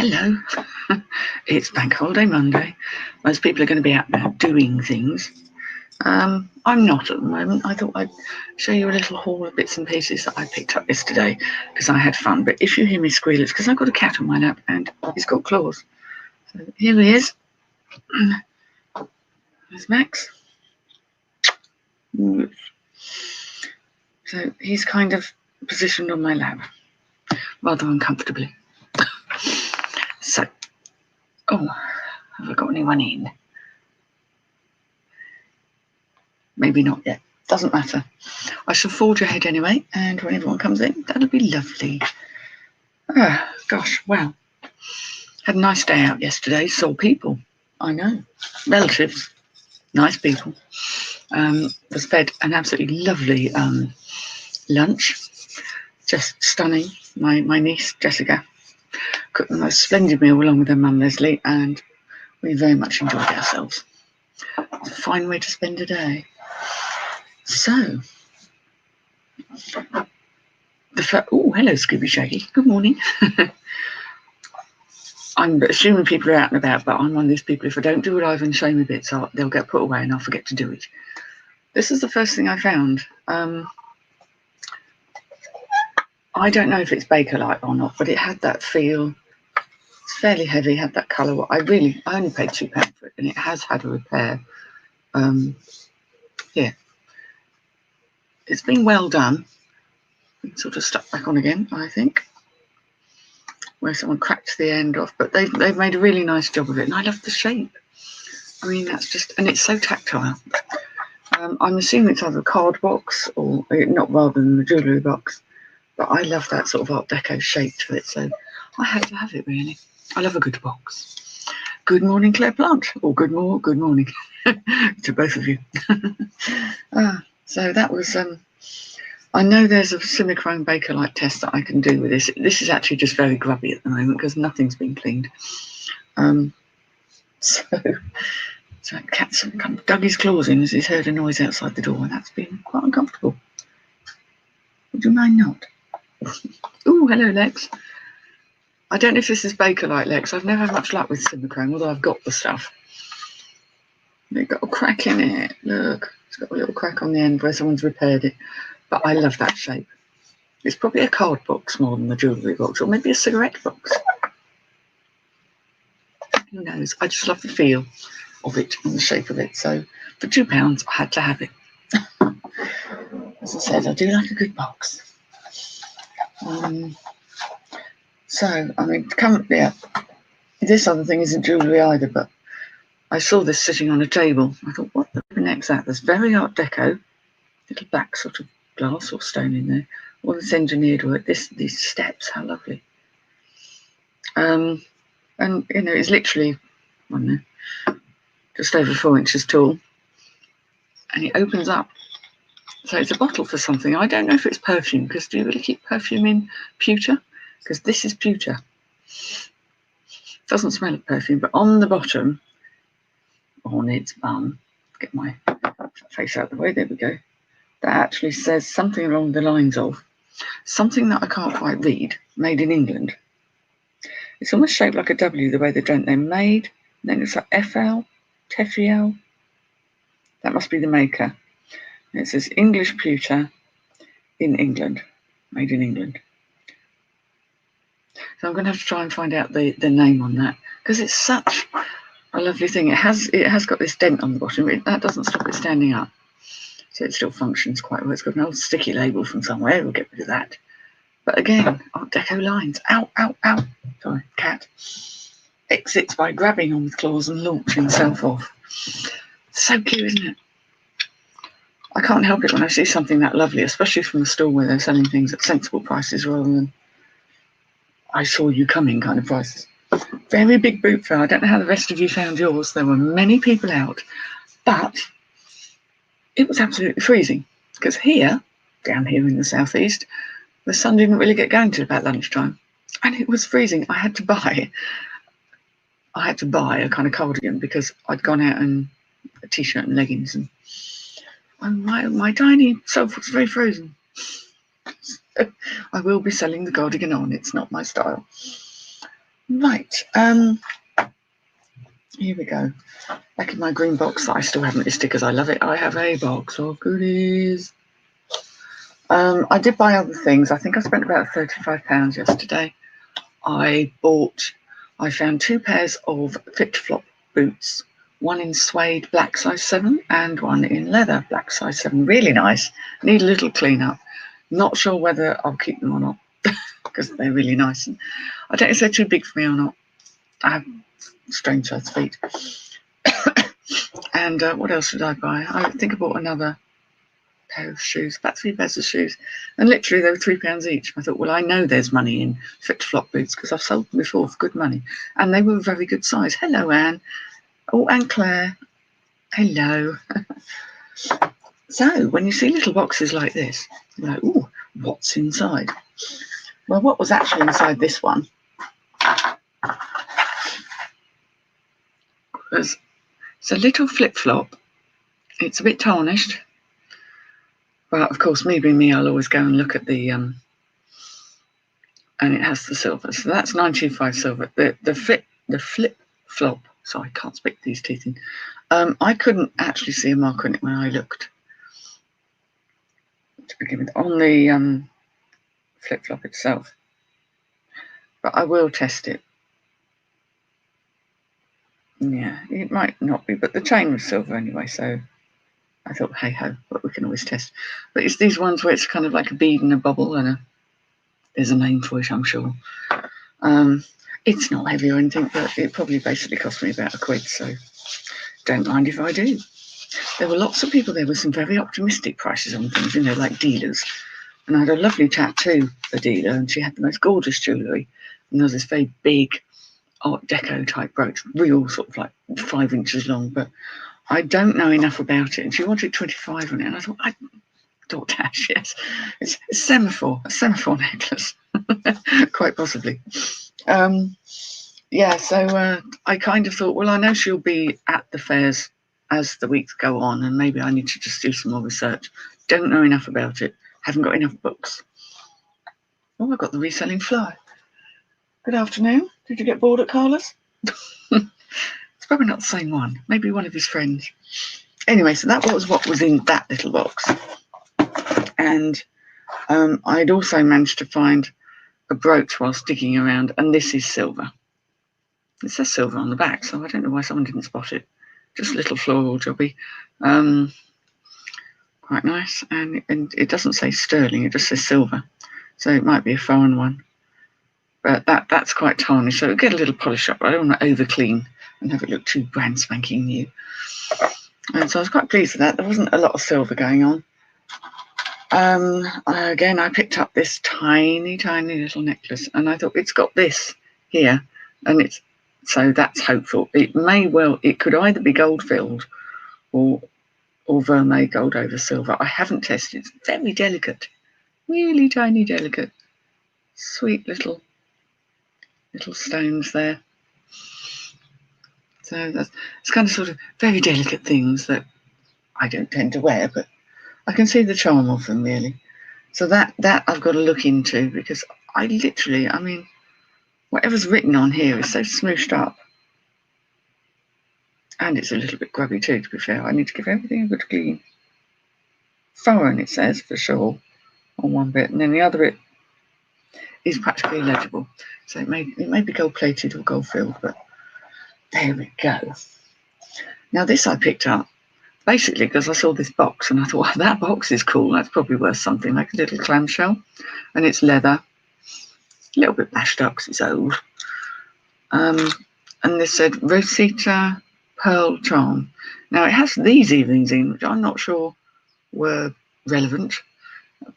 Hello. It's Bank Holiday Monday. Most people are going to be out there doing things. I'm not at the moment. I thought I'd show you a little haul of bits and pieces that I picked up yesterday because I had fun. But if you hear me squeal, it's because I've got a cat on my lap and he's got claws. So here he is. There's Max. So he's kind of positioned on my lap rather uncomfortably. So, have I got anyone in? Maybe not yet. Doesn't matter. I shall forge ahead anyway, and when everyone comes in, that'll be lovely. Gosh, well, had a nice day out yesterday. Saw people. I know. Relatives. Nice people. Was fed an absolutely lovely lunch. Just stunning. My niece, Jessica, cooked the most splendid meal along with her mum, Leslie, and we very much enjoyed ourselves. It's a fine way to spend a day. So, hello, Scooby Shaggy. Good morning. I'm assuming people are out and about, but I'm one of these people, if I don't do it live and show me bits, they'll get put away and I'll forget to do it. This is the first thing I found. I don't know if it's Bakelite or not, but it had that feel. It's fairly heavy, had that colour. I only paid £2 for it, and it has had a repair. It's been well done. It's sort of stuck back on again, I think, where someone cracked the end off, but they've made a really nice job of it, and I love the shape. I mean, and it's so tactile. I'm assuming it's either a card box or not, rather than the jewellery box, but I love that sort of Art Deco shape to it, so I had to have it, really. I love a good box. Good morning, Claire Plant, or good morning to both of you. So that was, I know there's a simichrome Bakelite test that I can do with this. This is actually just very grubby at the moment because nothing's been cleaned. So the cat's kind of dug his claws in as he's heard a noise outside the door, and that's been quite uncomfortable. Would you mind not? Oh, hello, Lex. I don't know if this is Bakelite, Lex. I've never had much luck with simichrome, although I've got the stuff. It's got a crack in it. Look, it's got a little crack on the end where someone's repaired it. But I love that shape. It's probably a card box more than the jewellery box, or maybe a cigarette box. Who knows? I just love the feel of it and the shape of it. So for £2, I had to have it. As I said, I do like a good box. This other thing isn't jewellery either, but I saw this sitting on a table. I thought, what the neck's that? There's very Art Deco, little black sort of glass or stone in there. All this engineered work. These steps, how lovely. And it's literally, I don't know, just over 4 inches tall, and it opens up. So it's a bottle for something. I don't know if it's perfume, because do you really keep perfume in pewter? Because this is pewter. It doesn't smell of perfume, but on the bottom, on its bum, get my face out of the way, there we go. That actually says something along the lines of something that I can't quite read, made in England. It's almost shaped like a W, the way they don't. They're made, and then it's like FL, Tefiel. That must be the maker. And it says English pewter in England, made in England. So I'm going to have to try and find out the name on that, because it's such a lovely thing. It has got this dent on the bottom. That doesn't stop it standing up. So it still functions quite well. It's got an old sticky label from somewhere. We'll get rid of that. But again, Art Deco lines. Ow, ow, ow. Sorry, cat. Exits by grabbing on with claws and launching himself off. So cute, isn't it? I can't help it when I see something that lovely, especially from a store where they're selling things at sensible prices rather than I saw you coming kind of prices. Very big boot fair. I don't know how the rest of you found yours. There were many people out, but it was absolutely freezing, because down here in the southeast, the sun didn't really get going till about lunchtime, and it was freezing. I had to buy a kind of cardigan because I'd gone out in a t-shirt and leggings, and my tiny self was very frozen. So I will be selling the cardigan on. It's not my style. Right, here we go. Back in my green box that I still haven't listed because I love it. I have a box of goodies. I did buy other things. I think I spent about £35 yesterday. I found 2 pairs of flip-flop boots, one in suede black size 7 and one in leather black size 7. Really nice. Need a little clean up. Not sure whether I'll keep them or not because they're really nice. And I don't know if they're too big for me or not. I have strange size feet. And what else did I buy? I think I bought another pair of shoes, about 3 pairs of shoes, and literally they were £3 each. I thought, well, I know there's money in flip-flop boots because I've sold them before for good money, and they were a very good size. Hello, Anne. Oh, and Claire. Hello. So when you see little boxes like this, you're like, ooh, what's inside? Well, what was actually inside this one was it's a little flip-flop. It's a bit tarnished. But of course, me being me, I'll always go and look at the and it has the silver. So that's 925 silver. The flip flop. Sorry, I can't speak these teeth in. I couldn't actually see a mark on it when I looked to begin with on the flip flop itself. But I will test it. Yeah, it might not be, but the chain was silver anyway, so I thought, hey ho, but we can always test. But it's these ones where it's kind of like a bead and a bubble, and there's a name for it, I'm sure. It's not heavy or anything, but it probably basically cost me about £1, so don't mind if I do. There were lots of people there with some very optimistic prices on things, like dealers. And I had a lovely chat to the dealer, and she had the most gorgeous jewellery. And there was this very big Art Deco type brooch, real sort of like 5 inches long, but I don't know enough about it. And she wanted 25 on it, and I thought, dash, yes, it's a semaphore necklace, quite possibly. Yeah, so I kind of thought, well, I know she'll be at the fairs as the weeks go on, and maybe I need to just do some more research. Don't know enough about it. Haven't got enough books. Oh, I've got the reselling fly. Good afternoon. Did you get bored at Carla's? It's probably not the same one. Maybe one of his friends. Anyway, so that was what was in that little box. And I'd also managed to find a brooch whilst digging around, and this is silver. It says silver on the back, so I don't know why someone didn't spot it. Just a little floral jobby. Quite nice. And it doesn't say sterling, it just says silver. So it might be a foreign one. But that's quite tarnished, so it'll get a little polish up. I don't want to over clean and have it look too brand spanking new. And so I was quite pleased with that. There wasn't a lot of silver going on. Again, I picked up this tiny little necklace, and I thought, it's got this here, and so that's hopeful. It could either be gold filled or vermeil gold over silver. I haven't tested. It's very delicate, really tiny, delicate, sweet little stones there. So it's kind of sort of very delicate things that I don't tend to wear, but I can see the charm of them, really. So that I've got to look into, because I mean, whatever's written on here is so smooshed up. And it's a little bit grubby too, to be fair. I need to give everything a good clean. Foreign, it says, for sure, on one bit. And then the other bit is practically illegible. So it may be gold-plated or gold-filled, but there we go. Now this I picked up, basically because I saw this box and I thought, well, that box is cool. That's probably worth something, like a little clamshell. And it's leather. A little bit bashed up because it's old. And this said Rosita Pearl Charm. Now it has these earrings in, which I'm not sure were relevant,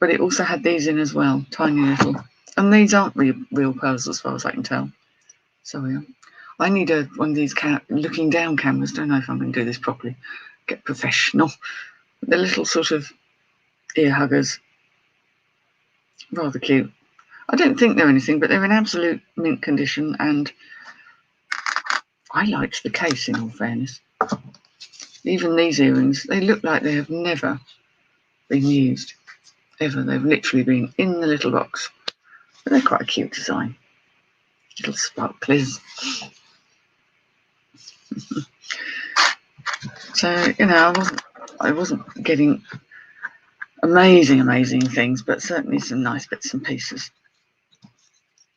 but it also had these in as well, tiny little. And these aren't real pearls as far as I can tell. So I need one of these looking down cameras. Don't know if I'm going to do this properly. Get professional. The little sort of ear huggers. Rather cute. I don't think they're anything, but they're in absolute mint condition, and I liked the case, in all fairness. Even these earrings, they look like they have never been used, ever. They've literally been in the little box. But they're quite a cute design. little sparklers. So, you know, I wasn't getting amazing things, but certainly some nice bits and pieces.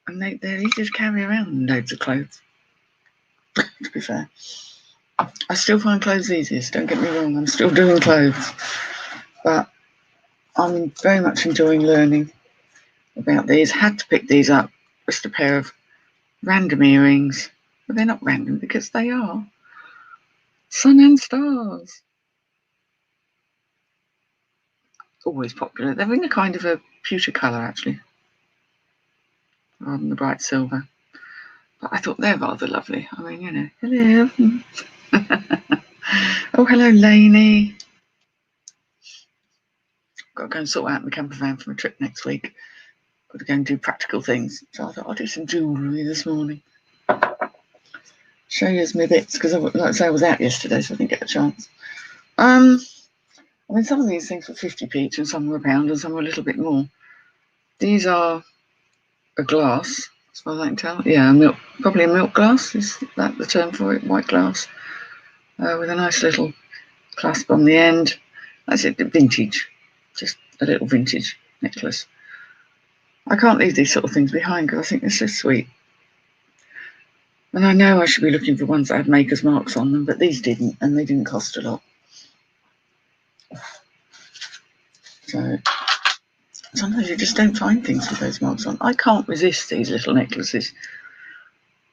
And they're easy to carry around, loads of clothes, to be fair. I still find clothes easiest, don't get me wrong, I'm still doing clothes. But I'm very much enjoying learning about these. Had to pick these up, just a pair of random earrings. But they're not random because they are sun and stars. Always popular. They're in a kind of a pewter colour, actually, rather than the bright silver. But I thought they're rather lovely. I mean, you know, hello. Oh, hello, Lainey. Got to go and sort out my camper van for a trip next week. Got to go and do practical things. So I thought I'll do some jewellery this morning. Show you my bits, because like I say, I was out yesterday, so I didn't get a chance. I mean, some of these things were 50p each, and some were a pound, and some were a little bit more. These are a glass, as far as I can tell. Yeah, probably a milk glass, is that the term for it? White glass, with a nice little clasp on the end. That's it, vintage, just a little vintage necklace. I can't leave these sort of things behind because I think they're so sweet. And I know I should be looking for ones that had maker's marks on them, but these didn't, and they didn't cost a lot. So sometimes you just don't find things with those marks on. I can't resist these little necklaces.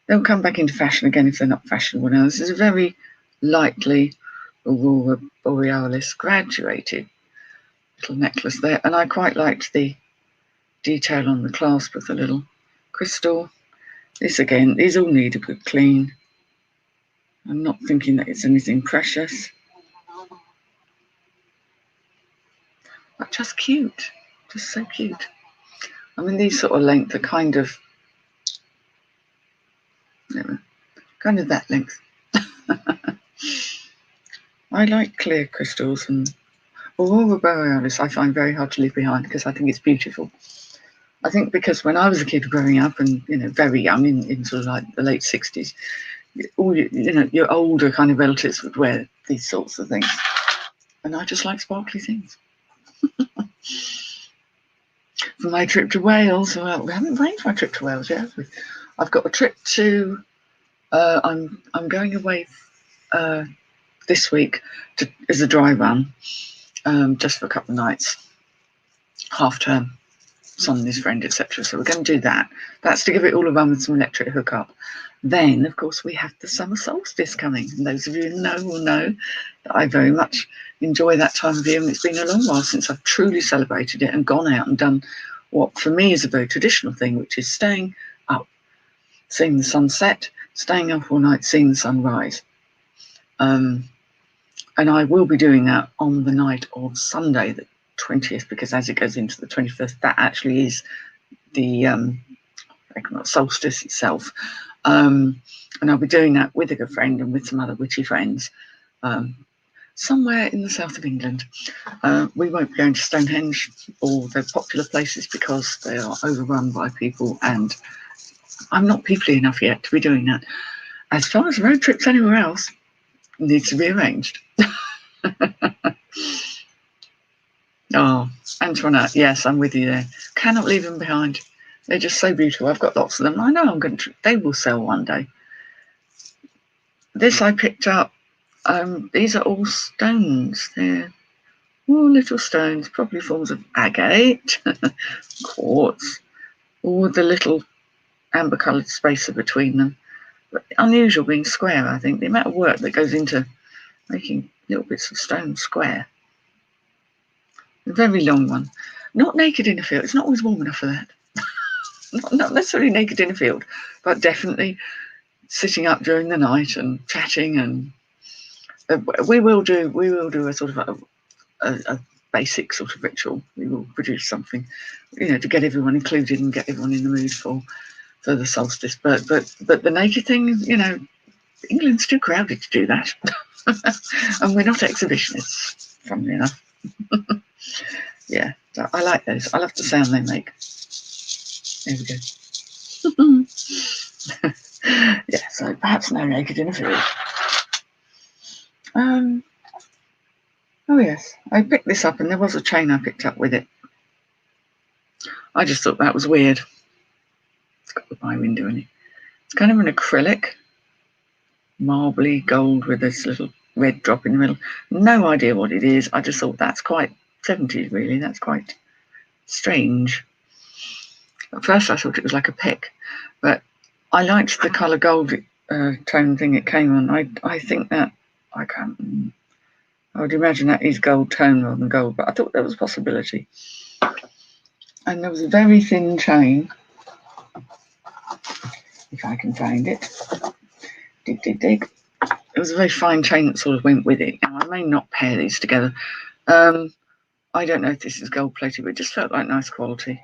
They'll come back into fashion again if they're not fashionable now. This is a very lightly Aurora Borealis graduated little necklace there, and I quite liked the detail on the clasp with the little crystal. This again, these all need a good clean. I'm not thinking that it's anything precious, but just cute, just so cute. I mean, these sort of length are kind of that length. I like clear crystals, and Aurora Borealis I find very hard to leave behind because I think it's beautiful. I think because when I was a kid growing up, and you know, very young, in sort of like the late 60s, all your older kind of relatives would wear these sorts of things, and I just like sparkly things. For my trip to Wales, well, we haven't arranged my trip to Wales yet, have we? I've got a trip to. I'm going away this week as a dry run, just for a couple of nights, half term. Son and his friend, etc. So we're going to do that. That's to give it all a run with some electric hookup. Then, of course, we have the summer solstice coming. And those of you who know will know that I very much enjoy that time of year. And it's been a long while since I've truly celebrated it and gone out and done what for me is a very traditional thing, which is staying up, seeing the sunset, staying up all night, seeing the sun rise. And I will be doing that on the night of Sunday, the 20th, because as it goes into the 21st, that actually is the solstice itself. And I'll be doing that with a good friend and with some other witchy friends somewhere in the south of England. We won't be going to Stonehenge or the popular places because they are overrun by people, and I'm not peoply enough yet to be doing that. As far as road trips anywhere else, needs to be arranged. Oh, Antoinette, yes, I'm with you there. Cannot leave them behind. They're just so beautiful. I've got lots of them. I know they will sell one day. This I picked up. These are all stones. They're all little stones, probably forms of agate, quartz, or the little amber-coloured spacer between them. But unusual being square, I think. The amount of work that goes into making little bits of stone square. A very long one. Not naked in a field. It's not always warm enough for that. Not necessarily naked in a field, but definitely sitting up during the night and chatting. And we will do a sort of a basic sort of ritual. We will produce something, to get everyone included and get everyone in the mood for the solstice. But the naked thing, England's too crowded to do that, and we're not exhibitionists, funnily enough. Yeah, I like those. I love the sound they make. There we go. Yeah, so perhaps no naked in a field. Oh yes, I picked this up and there was a chain I picked up with it. I just thought that was weird. It's got the by window in it. It's kind of an acrylic, marbly gold with this little red drop in the middle. No idea what it is. I just thought that's quite 70s really. That's quite strange. At first I thought it was like a pick, but I liked the colour gold tone thing it came on. I think that, I would imagine that is gold tone rather than gold, but I thought there was a possibility. And there was a very thin chain, if I can find it. Dig, dig, dig. It was a very fine chain that sort of went with it. Now, I may not pair these together. I don't know if this is gold plated, but it just felt like nice quality.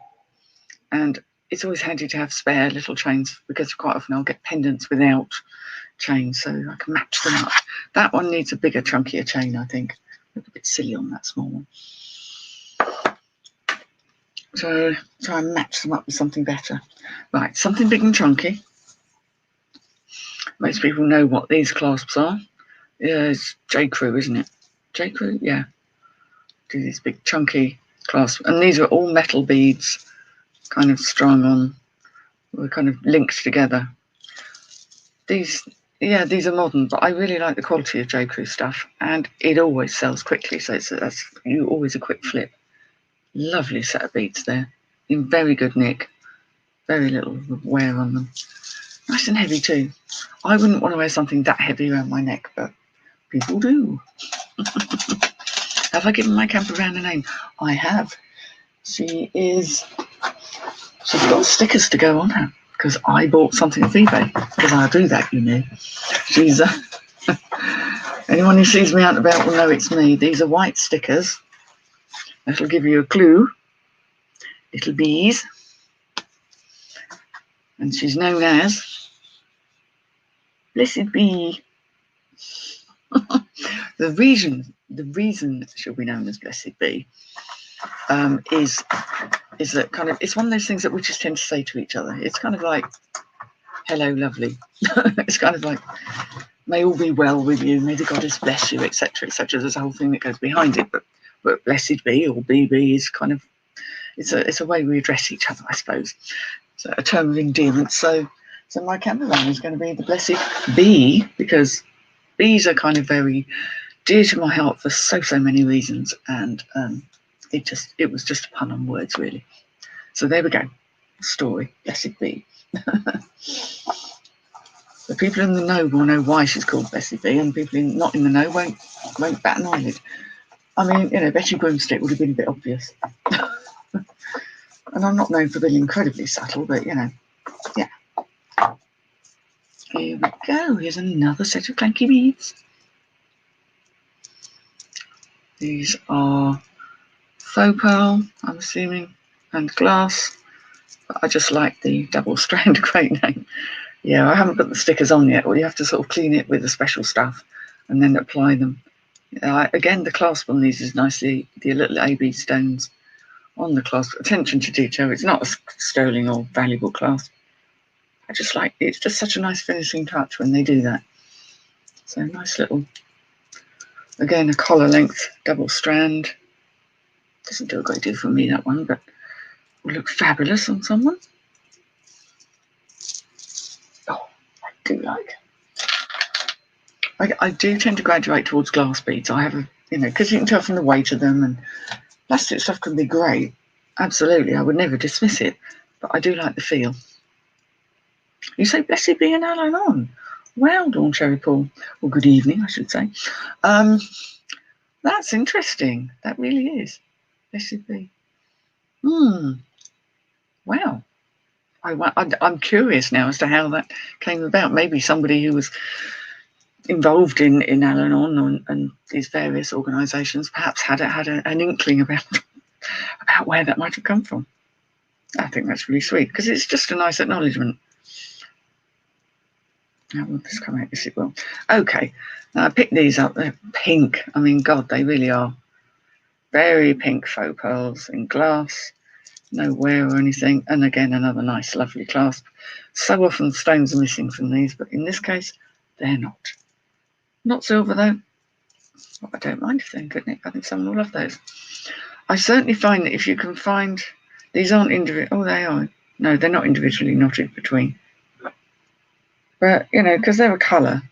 And it's always handy to have spare little chains because quite often I'll get pendants without chains, so I can match them up. That one needs a bigger, chunkier chain, I think. Look a bit silly on that small one. So try and match them up with something better. Right, something big and chunky. Most people know what these clasps are. Yeah, it's J. Crew, isn't it? J. Crew, yeah. Do these big chunky clasps. And these are all metal beads, kind of strung on. We're kind of linked together. These are modern, but I really like the quality of J. Crew stuff. And it always sells quickly, so that's always a quick flip. Lovely set of beads there, in very good nick, very little wear on them. Nice and heavy too. I wouldn't want to wear something that heavy around my neck, but people do. Have I given my camper van a name? I have. She's got stickers to go on her, because I bought something off eBay, because I do that, you know. She's anyone who sees me out and about will know it's me. These are white stickers. That'll give you a clue. Little bees. And she's known as Blessed Bee. The reason she'll be known as Blessed Bee is that kind of, it's one of those things that witches tend to say to each other. It's kind of like, hello, lovely. It's kind of like, may all be well with you, may the goddess bless you, etc., etc. There's a whole thing that goes behind it, but Blessed Bee or BB is kind of, it's a way we address each other, I suppose. It's a term of endearment. So my camper van is going to be the Blessed Bee, because bees are kind of very dear to my heart for so many reasons, and it was just a pun on words, really. So there we go. Story, Blessed Bee. The people in the know will know why she's called Blessed Bee, and people not in the know won't bat an eyelid. I mean, you know, Betty Broomstick would have been a bit obvious. And I'm not known for being incredibly subtle, but, you know, yeah. Here we go. Here's another set of clanky beads. These are faux pearl, I'm assuming, and glass. But I just like the double strand, great name. Yeah, I haven't put the stickers on yet. Well, you have to sort of clean it with the special stuff and then apply them. Again, the clasp on these is nicely, the little AB stones on the clasp. Attention to detail. It's not a sterling or valuable clasp. I just like it. It's just such a nice finishing touch when they do that. So nice little, again, a collar length double strand. Doesn't do a great deal for me, that one, but will look fabulous on someone. Oh, I do like. I do tend to graduate towards glass beads. I have because you can tell from the weight of them, and plastic stuff can be great. Absolutely, I would never dismiss it, but I do like the feel. You say, Blessed Be and Alan on. Well, Dawn Cherry Paul, or good evening, I should say. That's interesting. That really is. Blessed Be. Wow. I'm curious now as to how that came about. Maybe somebody who was involved in Al-Anon and these various organisations perhaps had an inkling about where that might have come from. I think that's really sweet, because it's just a nice acknowledgement. Now, will this come out? Yes, it will. Okay, now I picked these up. They're pink. I mean, God, they really are very pink faux pearls in glass. no wear or anything. And again, another nice, lovely clasp. So often stones are missing from these, but in this case, they're not. Not silver though. Well, I don't mind if they're good. I think someone will love those. I certainly find that if you can find, these aren't individual. Oh, they are. No, they're not individually knotted between. But you know, because they're a colour,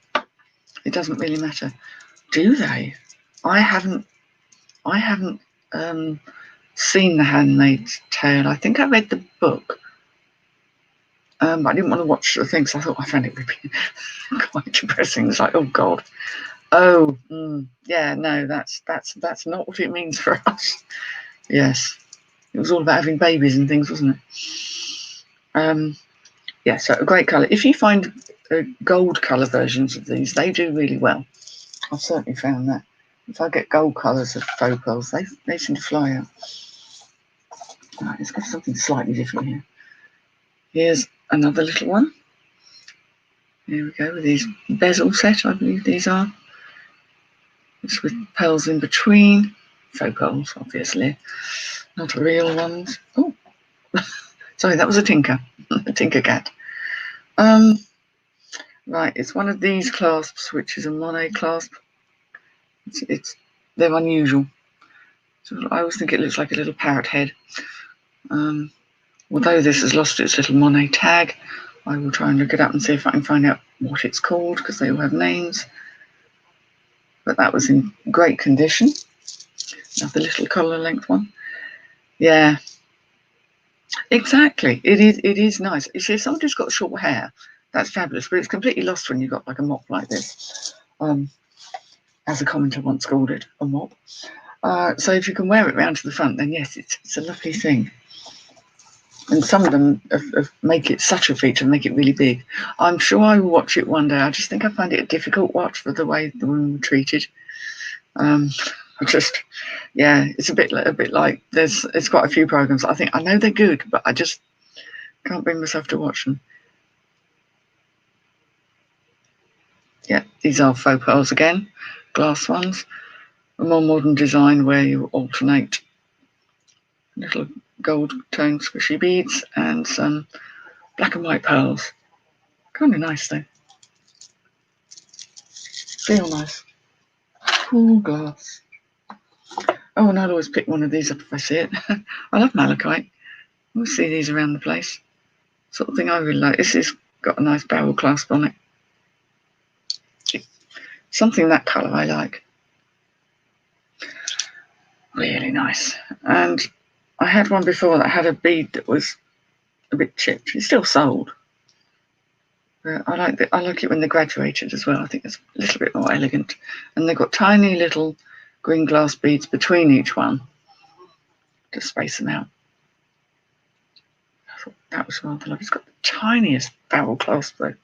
it doesn't really matter. Do they? I haven't seen The Handmaid's Tale. I think I read the book, but I didn't want to watch the thing, so I thought I found it would be quite depressing. It's like, oh God, oh yeah, no, that's not what it means for us. Yes, it was all about having babies and things, wasn't it? Yeah, so a great colour. If you find gold colour versions of these, they do really well. I've certainly found that. If I get gold colours of faux pearls, they seem to fly out. Right, let's go for something slightly different here. Here's another little one. Here we go with these bezel set, I believe these are. It's with pearls in between. Faux pearls, obviously. Not real ones. Oh, sorry, that was a tinker. A tinker cat. Right, it's one of these clasps, which is a Monet clasp. They're unusual. So I always think it looks like a little parrot head. Although this has lost its little Monet tag, I will try and look it up and see if I can find out what it's called, because they all have names. But that was in great condition. Another little collar length one. Yeah, exactly. It is nice. You see, if somebody who's got short hair, that's fabulous, but it's completely lost when you've got like a mop like this. As a commenter once called it, a mop. So if you can wear it round to the front, then yes, it's a lovely thing. And some of them make it such a feature, make it really big. I'm sure I will watch it one day. I just think I find it a difficult watch for the way the women were treated. It's a bit like it's quite a few programs. I think I know they're good, but I just can't bring myself to watch them. Yeah, these are faux pearls again, glass ones. A more modern design where you alternate little gold tone squishy beads and some black and white pearls. Kind of nice though. Feel nice. Cool glass. Oh, and I'd always pick one of these up if I see it. I love malachite. We'll see these around the place. Sort of thing I really like. This has got a nice barrel clasp on it. Something that colour I like. Really nice. And I had one before that had a bead that was a bit chipped. It's still sold. But I like it when they're graduated as well. I think it's a little bit more elegant. And they've got tiny little green glass beads between each one to space them out. I thought that was rather lovely. It's got the tiniest barrel clasp though.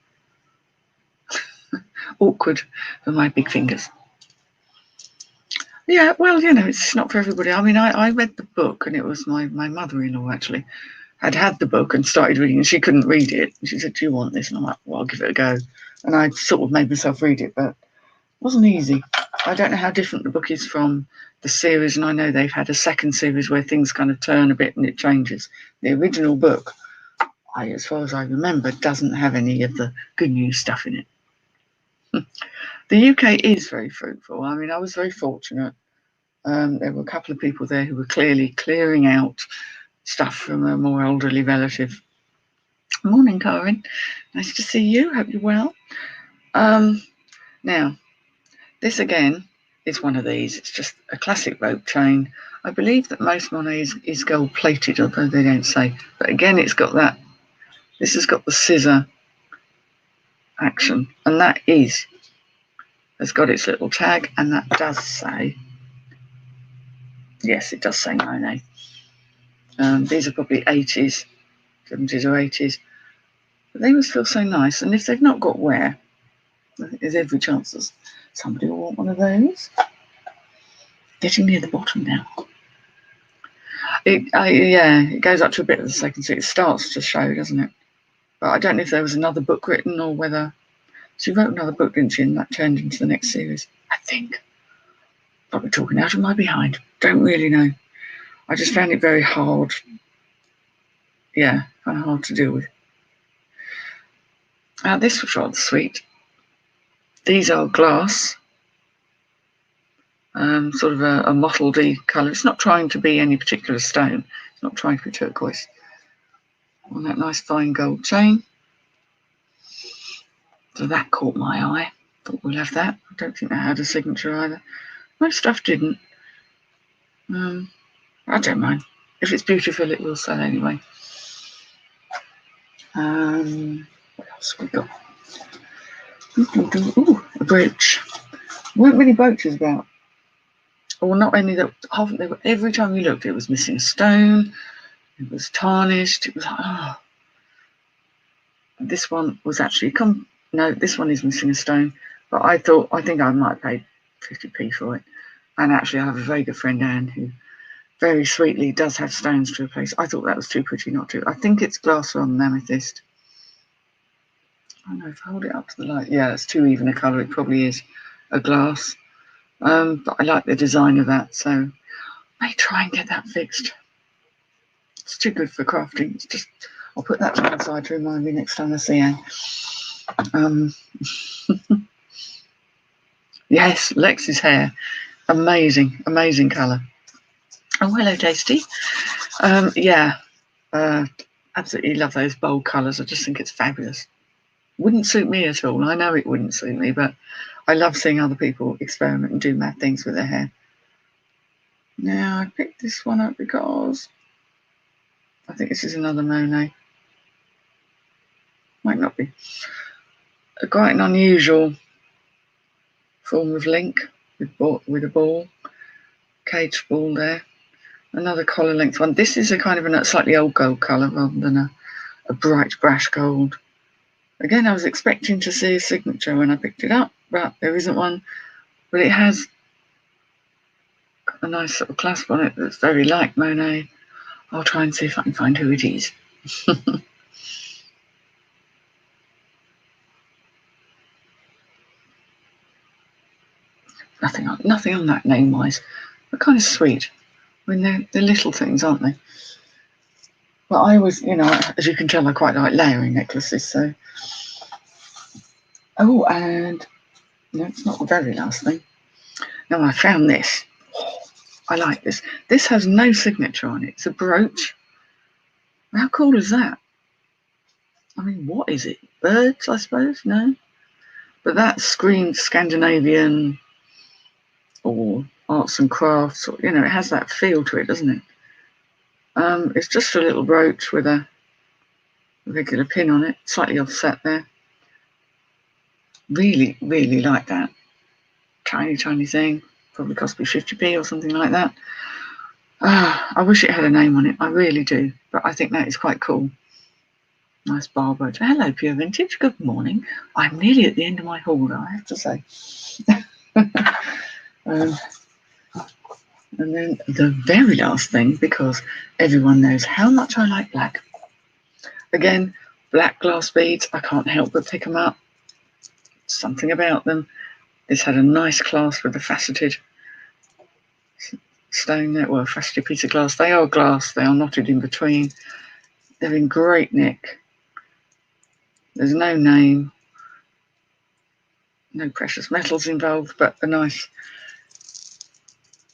Awkward for my big fingers. Yeah, well, you know, it's not for everybody. I mean, I read the book, and it was my mother-in-law actually had the book and started reading, and she couldn't read it. And she said, "Do you want this?" And I'm like, "Well, I'll give it a go." And I sort of made myself read it, but it wasn't easy. I don't know how different the book is from the series, and I know they've had a second series where things kind of turn a bit and it changes. The original book, as far as I remember, doesn't have any of the good news stuff in it. The UK is very fruitful. I mean, I was very fortunate. There were a couple of people there who were clearly clearing out stuff from a more elderly relative. Morning, Karen. Nice to see you. Hope you're well. Now, this again is one of these. It's just a classic rope chain. I believe that most Monet is gold plated, although they don't say. But again, it's got that. This has got the scissor action, and that has got its little tag, and that does say, yes, it does say Monet. These are probably 80s, 70s or 80s. But they always feel so nice. And if they've not got wear, I think there's every chance that somebody will want one of those. Getting near the bottom now. It goes up to a bit of the second, so it starts to show, doesn't it? But I don't know if there was another book written or whether... She wrote another book, didn't she? And that turned into the next series, I think. Probably talking out of my behind. Don't really know. I just found it very hard yeah, kind of hard to deal with. This was rather sweet. These are glass, sort of a mottledy colour. It's not trying to be any particular stone. It's not trying to be turquoise. On that nice fine gold chain. So that caught my eye. Thought we'll have that. I don't think that had a signature either. Most stuff didn't. I don't mind. If it's beautiful, it will sell anyway. What else have we got? Ooh, a brooch. There weren't many brooches about. Or not any that every time you looked, it was missing a stone. It was tarnished. It was like, oh. This one was actually no, this one is missing a stone. But I think I might have paid 50p for it. And actually, I have a very good friend, Anne, who very sweetly does have stones to replace. I thought that was too pretty not to. I think it's glass rather than amethyst. I don't know if I hold it up to the light. Yeah, it's too even a colour. It probably is a glass. But I like the design of that, so I may try and get that fixed. It's too good for crafting. It's just, I'll put that to one side to remind me next time I see Anne. Yes, Lex's hair. Amazing, amazing colour. Oh, hello, Tasty. Absolutely love those bold colours. I just think it's fabulous. Wouldn't suit me at all. I know it wouldn't suit me, but I love seeing other people experiment and do mad things with their hair. Now, I picked this one up because I think this is another Monet. Might not be. Quite an unusual form of link with a ball. Caged ball there. Another collar length one. This is a kind of a slightly old gold colour rather than a bright brash gold. Again, I was expecting to see a signature when I picked it up, but there isn't one. But it has a nice sort of clasp on it that's very like Monet. I'll try and see if I can find who it is. Nothing on that name-wise. But kind of sweet. I mean, they're little things, aren't they? But I always, as you can tell, I quite like layering necklaces, so. Oh, and no, it's not the very last thing. Now, I found this. I like this. This has no signature on it. It's a brooch. How cool is that? I mean, what is it? Birds, I suppose? No? But that screams Scandinavian or arts and crafts. Or, it has that feel to it, doesn't it? It's just a little brooch with a regular pin on it, slightly offset there. Really, really like that. Tiny, tiny thing. Probably cost me 50p or something like that. I wish it had a name on it. I really do. But I think that is quite cool. Nice Bauble. Hello, Pure Vintage. Good morning. I'm nearly at the end of my haul, I have to say. And then the very last thing, because everyone knows how much I like black. Again, black glass beads. I can't help but pick them up. Something about them. This had a nice clasp with a faceted stone there. Well, a faceted piece of glass. They are glass. They are knotted in between. They're in great nick. There's no name. No precious metals involved, but a nice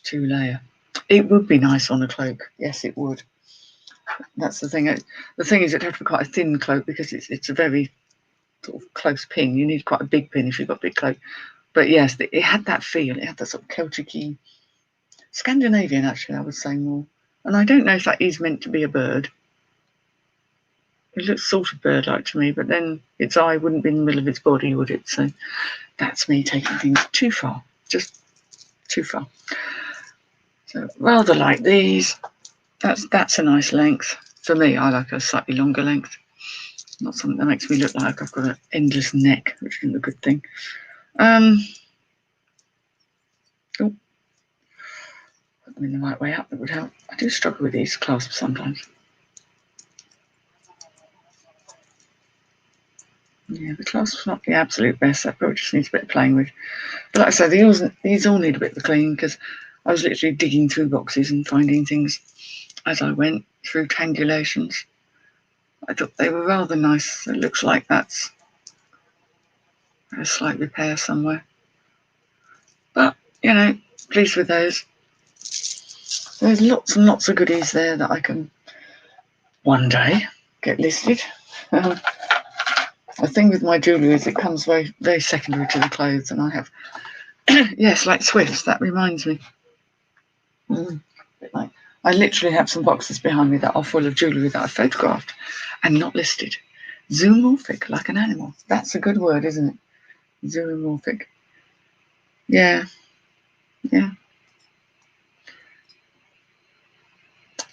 2-layer. It would be nice on a cloak. Yes, it would. That's the thing. The thing is, it'd have to be quite a thin cloak because it's a very sort of close pin. You need quite a big pin if you've got a big cloak. But yes, it had that feel. It had that sort of Celtic-y, Scandinavian, actually, I would say more. And I don't know if that is meant to be a bird. It looks sort of bird-like to me, but then its eye wouldn't be in the middle of its body, would it? So that's me taking things too far. Just too far. So rather like these. That's a nice length. For me, I like a slightly longer length. Not something that makes me look like I've got an endless neck, which isn't a good thing. Put them in the right way up, that would help. I do struggle with these clasps sometimes. Yeah, the clasp's not the absolute best. That probably just needs a bit of playing with. But like I said, these all need a bit of clean because I was literally digging through boxes and finding things as I went through tangulations. I thought they were rather nice. It looks like that's a slight repair somewhere. But, you know, pleased with those. There's lots and lots of goodies there that I can one day get listed. The thing with my jewellery is it comes very, very secondary to the clothes, and I have, yes, like Swifts, that reminds me. I literally have some boxes behind me that are full of jewellery that I photographed and not listed. Zoomorphic, like an animal. That's a good word, isn't it? Zoomorphic. Yeah.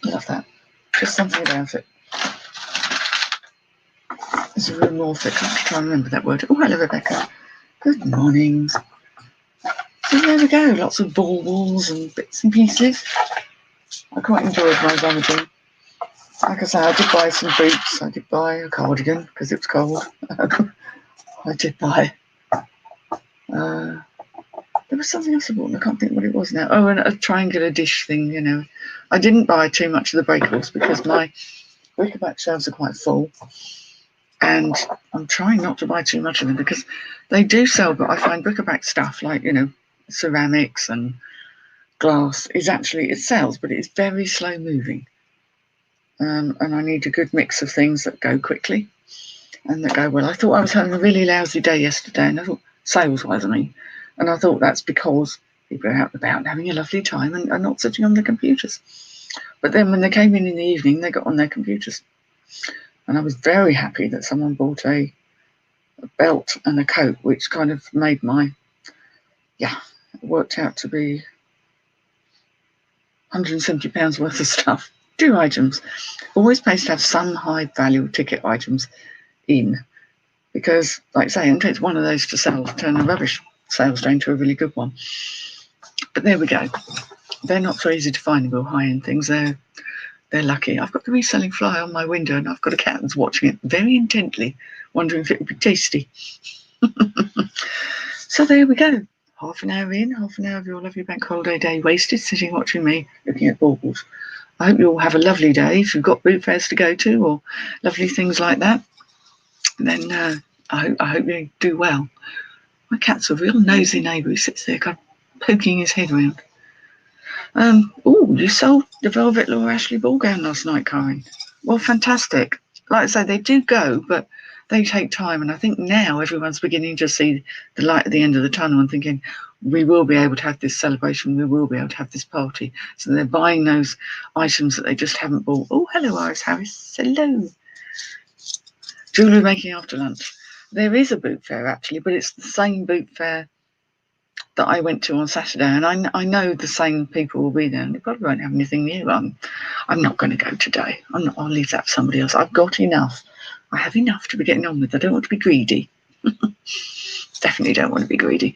Love that. Just something about it. Zoomorphic. I have to try and remember that word. Oh, hello, Rebecca. Good morning. So there we go. Lots of baubles and bits and pieces. I quite enjoyed my rummaging. Like I say, I did buy some boots. I did buy a cardigan because it was cold. I did buy. There was something else I bought, and I can't think what it was now. Oh, and a triangular dish thing, you know. I didn't buy too much of the breakables because my bric-a-brac shelves are quite full. And I'm trying not to buy too much of them because they do sell, but I find bric-a-brac stuff like, you know, ceramics and glass is actually, it sells, but it's very slow moving. And I need a good mix of things that go quickly and that go well. I thought I was having a really lousy day yesterday, and I thought, sales-wise, I mean, and I thought that's because people are out and about and having a lovely time and are not sitting on their computers. But then when they came in the evening, they got on their computers. And I was very happy that someone bought a belt and a coat, which kind of made my, it worked out to be £170 worth of stuff. 2 items. Always pays to have some high value ticket items in, because, like I say, it takes one of those to sell, turn a rubbish sales day into a really good one. But there we go. They're not so easy to find, real high-end things. They're lucky. I've got the reselling fly on my window, and I've got a cat that's watching it very intently, wondering if it would be tasty. So there we go. Half an hour in, half an hour of your lovely bank holiday day wasted sitting watching me looking at baubles. I hope you all have a lovely day. If you've got boot fairs to go to or lovely things like that, then I hope you do well. My cat's a real nosy neighbour who sits there kind of poking his head around. You sold the Velvet Laura Ashley ball gown last night, Karen. Well, fantastic. Like I say, they do go, but they take time. And I think now everyone's beginning to see the light at the end of the tunnel and thinking, we will be able to have this celebration. We will be able to have this party. So they're buying those items that they just haven't bought. Oh, hello, Iris Harris. Hello. Jewellery making after lunch. There is a boot fair, actually, but it's the same boot fair that I went to on Saturday, and I know the same people will be there, and they probably won't have anything new. I'm not going to go today. I'll leave that for somebody else. I've got enough. I have enough to be getting on with. I don't want to be greedy. Definitely don't want to be greedy.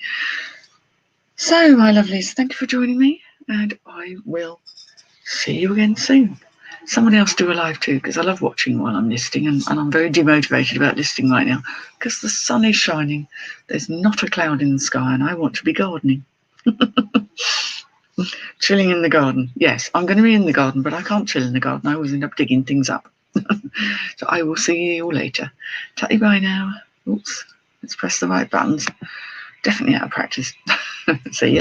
So, my lovelies, thank you for joining me, and I will see you again soon. Someone else do a live too, because I love watching while I'm listing, and I'm very demotivated about listing right now because the sun is shining. There's not a cloud in the sky, and I want to be gardening. Chilling in the garden. Yes, I'm going to be in the garden, but I can't chill in the garden. I always end up digging things up. So I will see you all later. Tatty bye now. Oops, let's press the right buttons. Definitely out of practice. See ya.